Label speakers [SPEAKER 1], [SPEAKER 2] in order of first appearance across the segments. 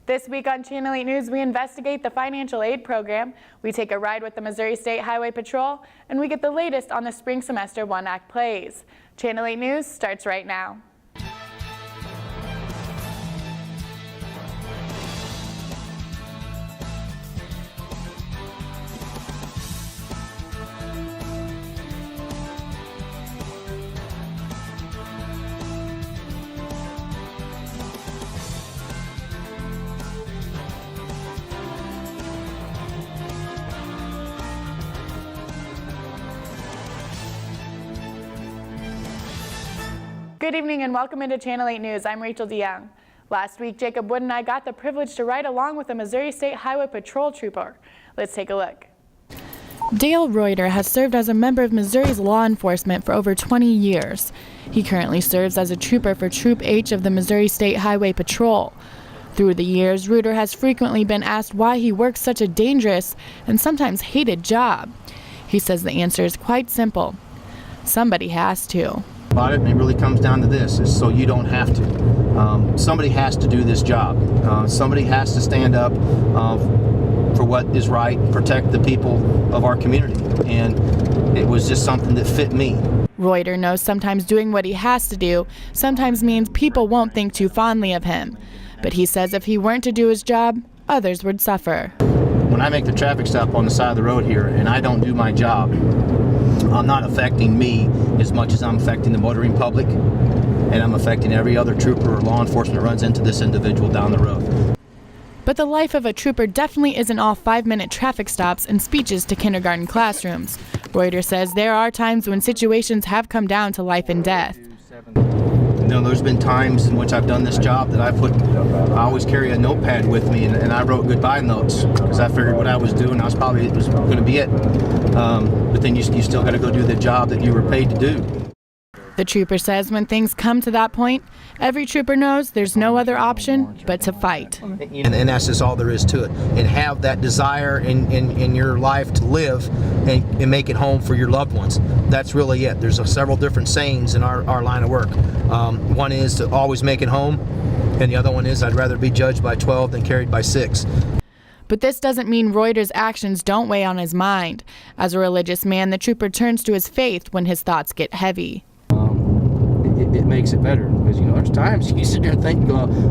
[SPEAKER 1] This week on Channel 8 News, we investigate the financial aid program, we take a ride with the Missouri State Highway Patrol, and we get the latest on the spring semester one-act plays. Channel 8 News starts right now. Good evening and welcome into Channel 8 News. I'm Rachel DeYoung. Last week, Jacob Wood and I got the privilege to ride along with a Missouri State Highway Patrol trooper. Let's take a look. Dale Reuter has served as a member of Missouri's law enforcement for over 20 years. He currently serves as a trooper for Troop H of the Missouri State Highway Patrol. Through the years, Reuter has frequently been asked why he works such a dangerous and sometimes hated job. He says the answer is quite simple. Somebody has to.
[SPEAKER 2] About it, and it really comes down to this, is so you don't have to. Somebody has to do this job. Somebody has to stand up for what is right, protect the people of our community, and it was just something that fit me.
[SPEAKER 1] Reuter knows sometimes doing what he has to do sometimes means people won't think too fondly of him, but he says if he weren't to do his job, others would suffer.
[SPEAKER 2] When I make the traffic stop on the side of the road here and I don't do my job, I'm not affecting me as much as I'm affecting the motoring public, and I'm affecting every other trooper or law enforcement that runs into this individual down the road.
[SPEAKER 1] But the life of a trooper definitely isn't all 5-minute traffic stops and speeches to kindergarten classrooms. Reuter says there are times when situations have come down to life and death.
[SPEAKER 2] You know, there's been times in which I've done this job that I always carry a notepad with me, and I wrote goodbye notes because I figured what I was doing, it was going to be it. But then you still got to go do the job that you were paid to do.
[SPEAKER 1] The trooper says when things come to that point, every trooper knows there's no other option but to fight.
[SPEAKER 2] And that's just all there is to it. And have that desire in your life to live and make it home for your loved ones. That's really it. There's several different sayings in our line of work. One is to always make it home, and the other one is I'd rather be judged by 12 than carried by 6.
[SPEAKER 1] But this doesn't mean Reuter's actions don't weigh on his mind. As a religious man, the trooper turns to his faith when his thoughts get heavy.
[SPEAKER 2] It makes it better because, you know, there's times you sit there and think,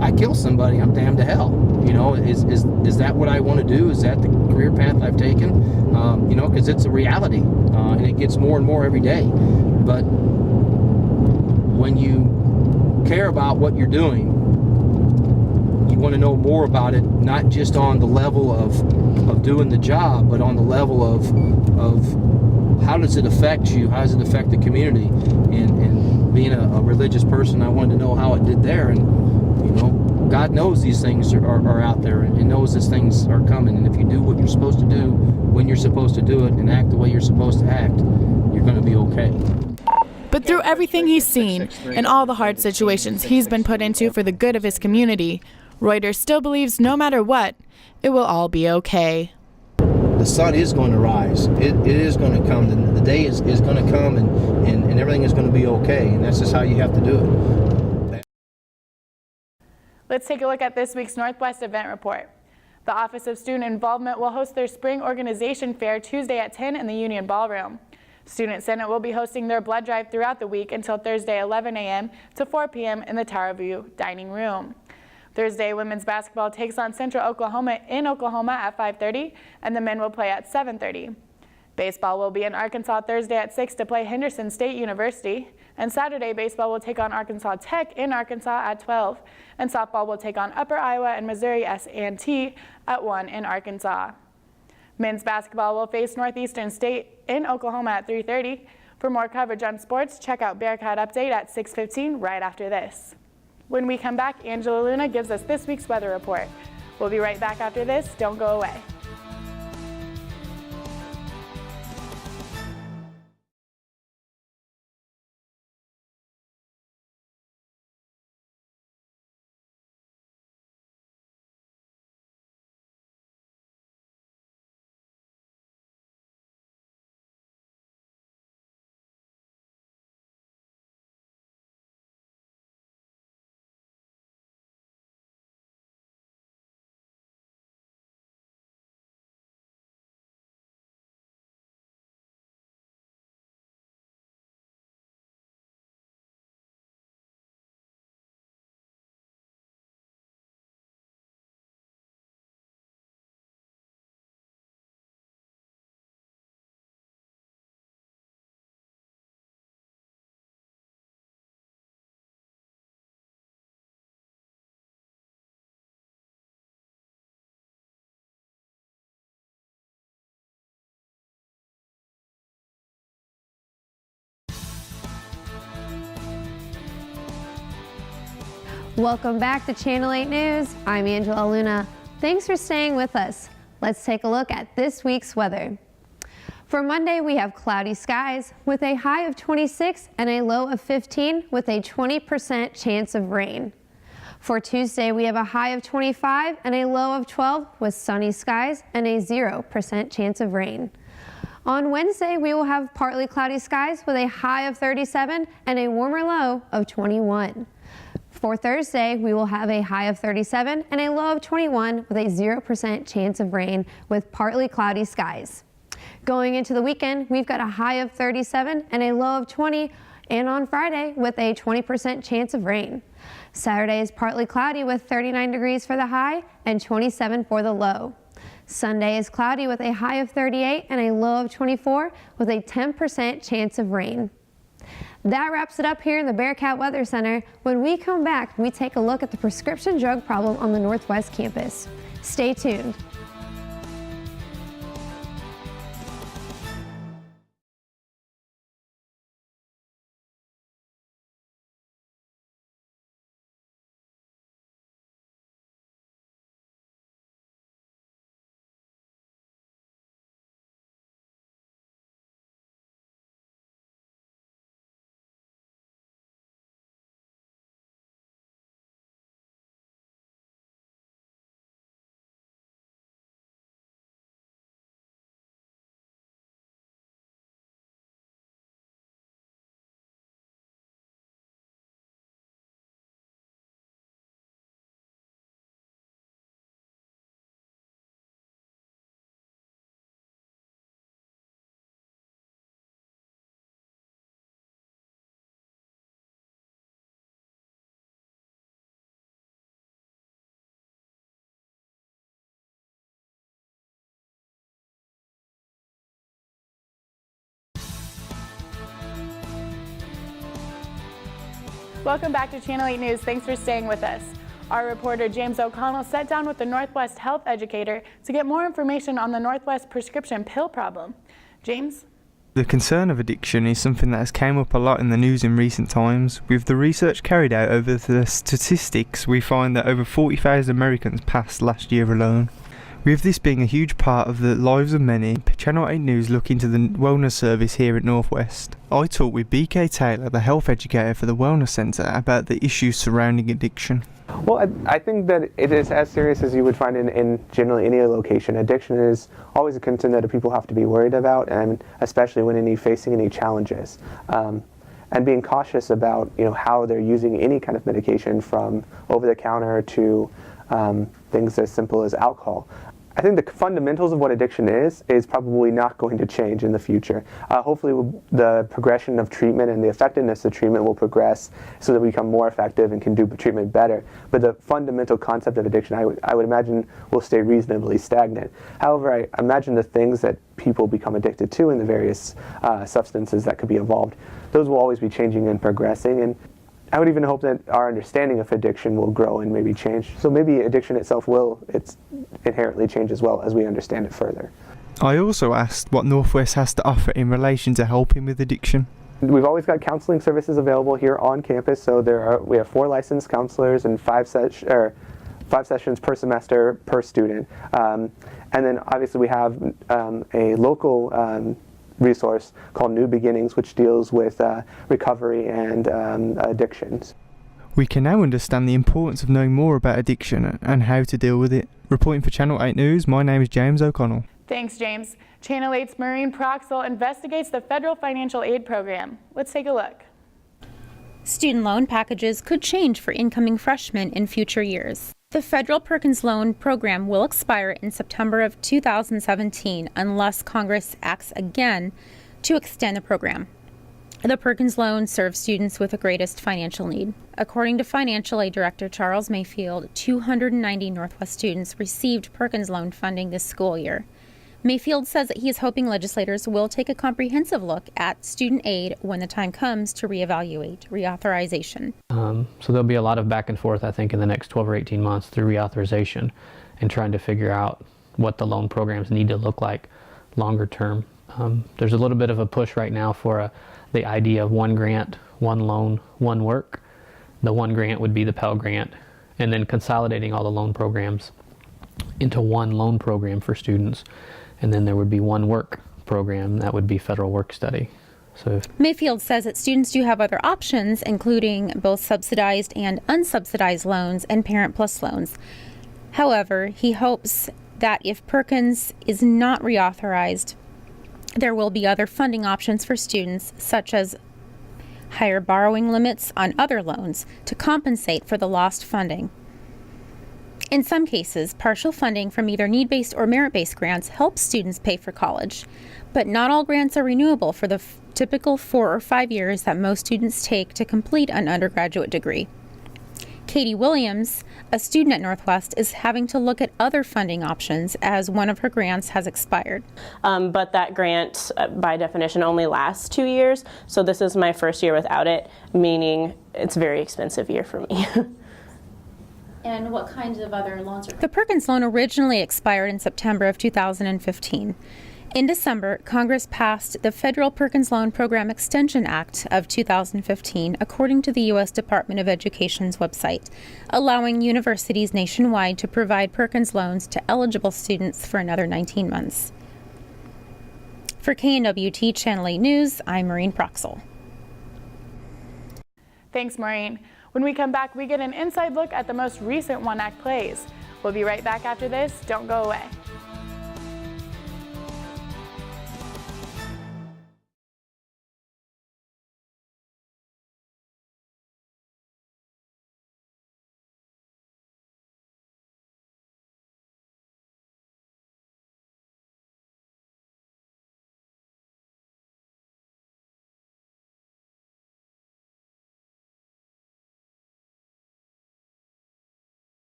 [SPEAKER 2] I kill somebody, I'm damned to hell. You know, is that what I want to do? Is that the career path I've taken? You know, because it's a reality, and it gets more and more every day. But when you care about what you're doing, you want to know more about it, not just on the level of doing the job, but on the level of how does it affect you? How does it affect the community? And being a religious person, I wanted to know how it did there. And, you know, God knows these things are out there and knows these things are coming. And if you do what you're supposed to do, when you're supposed to do it, and act the way you're supposed to act, you're going to be okay.
[SPEAKER 1] But through everything he's seen and all the hard situations he's been put into for the good of his community, Reuter still believes no matter what, it will all be okay.
[SPEAKER 2] The sun is going to rise. It is going to come. The day is going to come, and everything is going to be okay. And that's just how you have to do it.
[SPEAKER 1] Let's take a look at this week's Northwest Event Report. The Office of Student Involvement will host their Spring Organization Fair Tuesday at 10 in the Union Ballroom. Student Senate will be hosting their blood drive throughout the week until Thursday 11 a.m. to 4 p.m. in the Tower View Dining Room. Thursday, women's basketball takes on Central Oklahoma in Oklahoma at 5:30, and the men will play at 7:30. Baseball will be in Arkansas Thursday at 6 to play Henderson State University, and Saturday, baseball will take on Arkansas Tech in Arkansas at 12, and softball will take on Upper Iowa and Missouri S&T at 1 in Arkansas. Men's basketball will face Northeastern State in Oklahoma at 3:30. For more coverage on sports, check out Bearcat Update at 6:15 right after this. When we come back, Angela Luna gives us this week's weather report. We'll be right back after this. Don't go away.
[SPEAKER 3] Welcome back to Channel 8 News. I'm Angela Luna. Thanks for staying with us. Let's take a look at this week's weather. For Monday, we have cloudy skies with a high of 26 and a low of 15 with a 20% chance of rain. For Tuesday, we have a high of 25 and a low of 12 with sunny skies and a 0% chance of rain. On Wednesday, we will have partly cloudy skies with a high of 37 and a warmer low of 21. For Thursday, we will have a high of 37 and a low of 21 with a 0% chance of rain with partly cloudy skies. Going into the weekend, we've got a high of 37 and a low of 20, and on Friday with a 20% chance of rain. Saturday is partly cloudy with 39 degrees for the high and 27 for the low. Sunday is cloudy with a high of 38 and a low of 24 with a 10% chance of rain. That wraps it up here in the Bearcat Weather Center. When we come back, we take a look at the prescription drug problem on the Northwest campus. Stay tuned.
[SPEAKER 1] Welcome back to Channel 8 News. Thanks for staying with us. Our reporter James O'Connell sat down with the Northwest health educator to get more information on the Northwest prescription pill problem. James?
[SPEAKER 4] The concern of addiction is something that has came up a lot in the news in recent times. With the research carried out over the statistics, we find that over 40,000 Americans passed last year alone. With this being a huge part of the lives of many, Channel 8 News look into the wellness service here at Northwest. I talked with BK Taylor, the health educator for the Wellness Centre, about the issues surrounding addiction.
[SPEAKER 5] Well, I think that it is as serious as you would find in generally any location. Addiction is always a concern that people have to be worried about, and especially when facing any challenges. And being cautious about how they're using any kind of medication, from over-the-counter to things as simple as alcohol. I think the fundamentals of what addiction is probably not going to change in the future. Hopefully the progression of treatment and the effectiveness of treatment will progress so that we become more effective and can do treatment better. But the fundamental concept of addiction, I would imagine, will stay reasonably stagnant. However, I imagine the things that people become addicted to and the various substances that could be involved, those will always be changing and progressing. And I would even hope that our understanding of addiction will grow and maybe change. So maybe addiction itself will inherently change as well as we understand it further.
[SPEAKER 4] I also asked what Northwest has to offer in relation to helping with addiction.
[SPEAKER 5] We've always got counseling services available here on campus. So we have 4 licensed counselors and 5 sessions per semester per student. And then obviously we have a local resource called New Beginnings, which deals with recovery and addictions.
[SPEAKER 4] We can now understand the importance of knowing more about addiction and how to deal with it. Reporting for Channel 8 News, my name is James O'Connell.
[SPEAKER 1] Thanks, James. Channel 8's Maureen Proxel investigates the federal financial aid program. Let's take a look.
[SPEAKER 6] Student loan packages could change for incoming freshmen in future years. The federal Perkins Loan Program will expire in September of 2017 unless Congress acts again to extend the program. The Perkins Loan serves students with the greatest financial need. According to Financial Aid Director Charles Mayfield, 290 Northwest students received Perkins Loan funding this school year. Mayfield says that he is hoping legislators will take a comprehensive look at student aid when the time comes to reevaluate reauthorization.
[SPEAKER 7] So there'll be a lot of back and forth, I think, in the next 12 or 18 months through reauthorization and trying to figure out what the loan programs need to look like longer term. There's a little bit of a push right now for the idea of one grant, one loan, one work. the one grant would be the Pell Grant, and then consolidating all the loan programs into one loan program for students. And then there would be one work program, that would be federal work study. So
[SPEAKER 6] Mayfield says that students do have other options, including both subsidized and unsubsidized loans and Parent Plus loans. However, he hopes that if Perkins is not reauthorized, there will be other funding options for students, such as higher borrowing limits on other loans to compensate for the lost funding. In some cases, partial funding from either need-based or merit-based grants helps students pay for college, but not all grants are renewable for the typical 4 or 5 years that most students take to complete an undergraduate degree. Katie Williams, a student at Northwest, is having to look at other funding options as one of her grants has expired.
[SPEAKER 8] But that grant, by definition, only lasts 2 years, so this is my first year without it, meaning it's a very expensive year for me.
[SPEAKER 9] And what kinds of other loans are?
[SPEAKER 6] The Perkins loan originally expired in September of 2015. In December, Congress passed the Federal Perkins Loan Program Extension Act of 2015, according to the U.S. Department of Education's website, allowing universities nationwide to provide Perkins loans to eligible students for another 19 months. For KNWT Channel 8 News, I'm Maureen Proxel.
[SPEAKER 1] Thanks, Maureen. When we come back, we get an inside look at the most recent one-act plays. We'll be right back after this. Don't go away.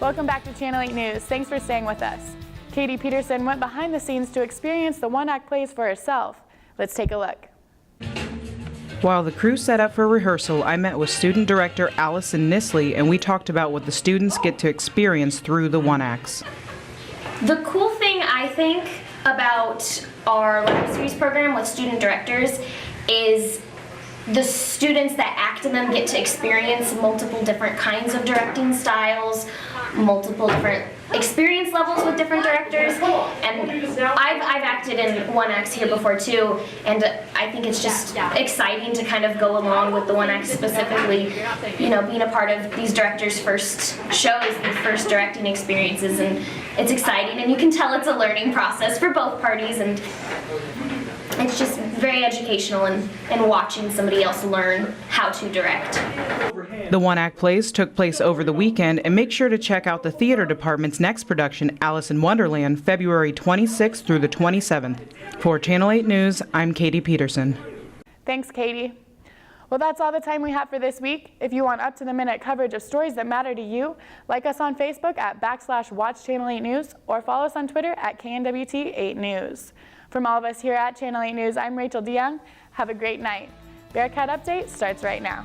[SPEAKER 1] Welcome back to Channel 8 News. Thanks for staying with us. Katie Peterson went behind the scenes to experience the one-act plays for herself. Let's take a look.
[SPEAKER 10] While the crew set up for rehearsal, I met with student director Allison Nisley, and we talked about what the students get to experience through the one-acts.
[SPEAKER 9] The cool thing I think about our lab series program with student directors is the students that act in them get to experience multiple different kinds of directing styles, multiple different experience levels with different directors, and I've acted in one acts here before too, and I think it's just exciting to kind of go along with the one act, specifically, you know, being a part of these directors' first shows, these first directing experiences, and it's exciting, and you can tell it's a learning process for both parties, and it's just very educational and watching somebody else learn how to direct.
[SPEAKER 10] The one-act plays took place over the weekend, and make sure to check out the theater department's next production, Alice in Wonderland, February 26th through the 27th. For Channel 8 News, I'm Katie Peterson.
[SPEAKER 1] Thanks, Katie. Well, that's all the time we have for this week. If you want up-to-the-minute coverage of stories that matter to you, like us on Facebook at /Watch Channel 8 News, or follow us on Twitter at KNWT 8 News. From all of us here at Channel 8 News, I'm Rachel DeYoung. Have a great night. Bearcat Update starts right now.